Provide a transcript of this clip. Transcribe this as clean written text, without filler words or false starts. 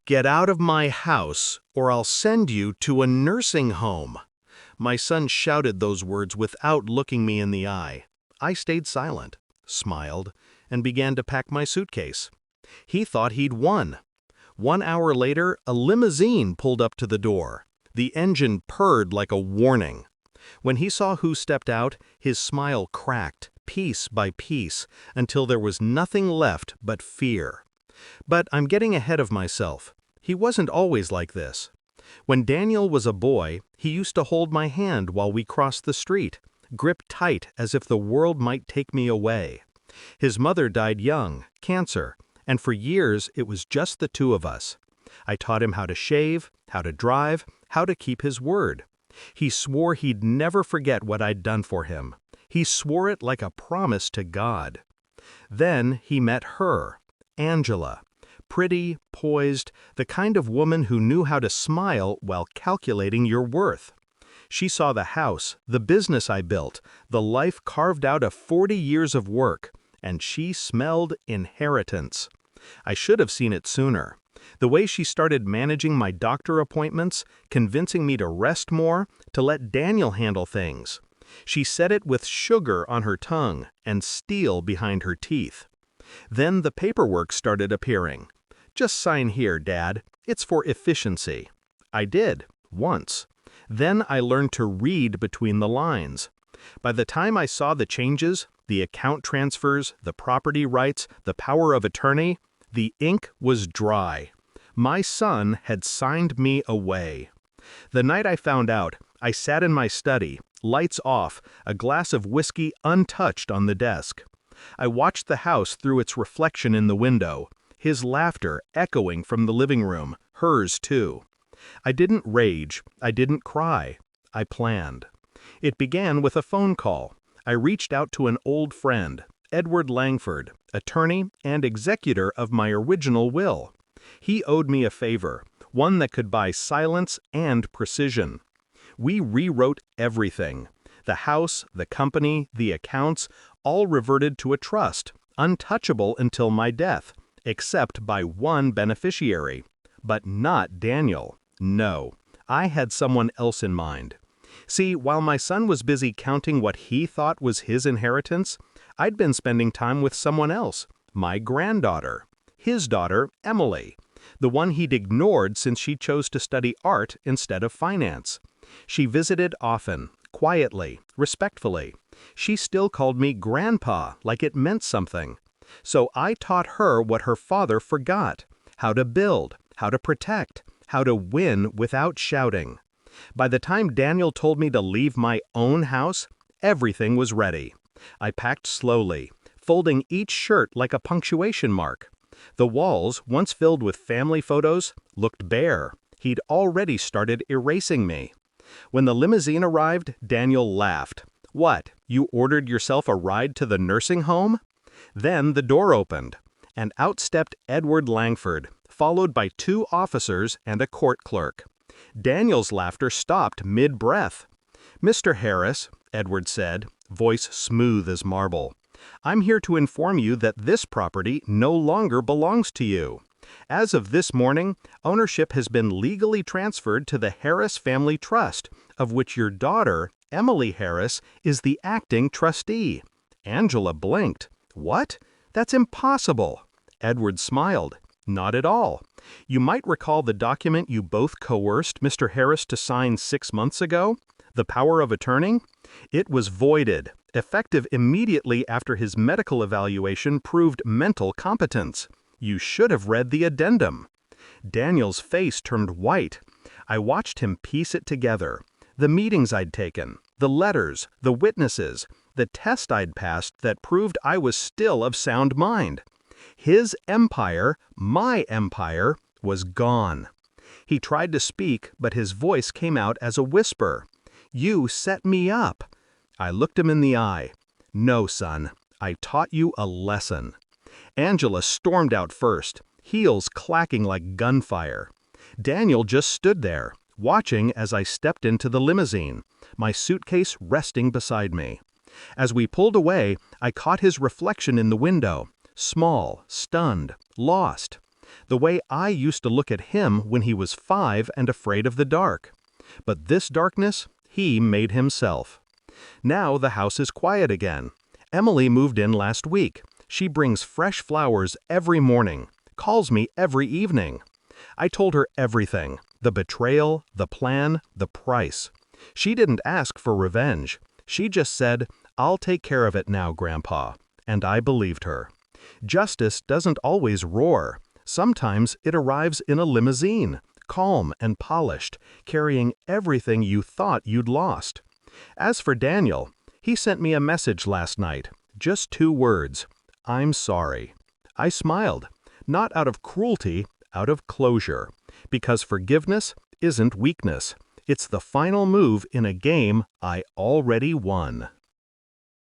"Get out of my house, or I'll send you to a nursing home." My son shouted those words without looking me in the eye. I stayed silent, smiled, and began to pack my suitcase. He thought he'd won. 1 hour later, a limousine pulled up to the door. The engine purred like a warning. When he saw who stepped out, his smile cracked, piece by piece, until there was nothing left but fear. But I'm getting ahead of myself. He wasn't always like this. When Daniel was a boy, he used to hold my hand while we crossed the street, grip tight as if the world might take me away. His mother died young, cancer, and for years it was just the two of us. I taught him how to shave, how to drive, how to keep his word. He swore he'd never forget what I'd done for him. He swore it like a promise to God. Then he met her, Angela. Pretty, poised, the kind of woman who knew how to smile while calculating your worth. She saw the house, the business I built, the life carved out of 40 years of work, and she smelled inheritance. I should have seen it sooner. The way she started managing my doctor appointments, convincing me to rest more, to let Daniel handle things. She said it with sugar on her tongue and steel behind her teeth. Then the paperwork started appearing. "Just sign here, Dad. It's for efficiency." I did, once. Then I learned to read between the lines. By the time I saw the changes, the account transfers, the property rights, the power of attorney, the ink was dry. My son had signed me away. The night I found out, I sat in my study, lights off, a glass of whiskey untouched on the desk. I watched the house through its reflection in the window, his laughter echoing from the living room, hers too. I didn't rage, I didn't cry, I planned. It began with a phone call. I reached out to an old friend, Edward Langford, attorney and executor of my original will. He owed me a favor, one that could buy silence and precision. We rewrote everything. The house, the company, the accounts, all reverted to a trust, untouchable until my death, except by one beneficiary. But not Daniel. No, I had someone else in mind. See, while my son was busy counting what he thought was his inheritance, I'd been spending time with someone else, my granddaughter. His daughter, Emily, the one he'd ignored since she chose to study art instead of finance. She visited often, quietly, respectfully. She still called me Grandpa, like it meant something. So I taught her what her father forgot: how to build, how to protect, how to win without shouting. By the time Daniel told me to leave my own house, everything was ready. I packed slowly, folding each shirt like a punctuation mark. The walls, once filled with family photos, looked bare. He'd already started erasing me. When the limousine arrived, Daniel laughed. "What, you ordered yourself a ride to the nursing home?" Then the door opened, and out stepped Edward Langford, followed by 2 officers and a court clerk. Daniel's laughter stopped mid-breath. "Mr. Harris," Edward said, voice smooth as marble, "I'm here to inform you that this property no longer belongs to you. As of this morning, ownership has been legally transferred to the Harris Family Trust, of which your daughter, Emily Harris, is the acting trustee." Angela blinked. "What? That's impossible." Edward smiled. "Not at all. You might recall the document you both coerced Mr. Harris to sign 6 months ago, the power of attorney? It was voided, effective immediately after his medical evaluation proved mental competence. You should have read the addendum." Daniel's face turned white. I watched him piece it together. The meetings I'd taken, the letters, the witnesses, the test I'd passed that proved I was still of sound mind. His empire, my empire, was gone. He tried to speak, but his voice came out as a whisper. "You set me up." I looked him in the eye. "No, son, I taught you a lesson." Angela stormed out first, heels clacking like gunfire. Daniel just stood there, watching as I stepped into the limousine, my suitcase resting beside me. As we pulled away, I caught his reflection in the window, small, stunned, lost. The way I used to look at him when he was 5 and afraid of the dark. But this darkness, he made himself. Now the house is quiet again. Emily moved in last week. She brings fresh flowers every morning, calls me every evening. I told her everything, the betrayal, the plan, the price. She didn't ask for revenge. She just said, "I'll take care of it now, Grandpa." And I believed her. Justice doesn't always roar. Sometimes it arrives in a limousine, calm and polished, carrying everything you thought you'd lost. As for Daniel, he sent me a message last night, just 2 words, "I'm sorry." I smiled, not out of cruelty, out of closure, because forgiveness isn't weakness. It's the final move in a game I already won.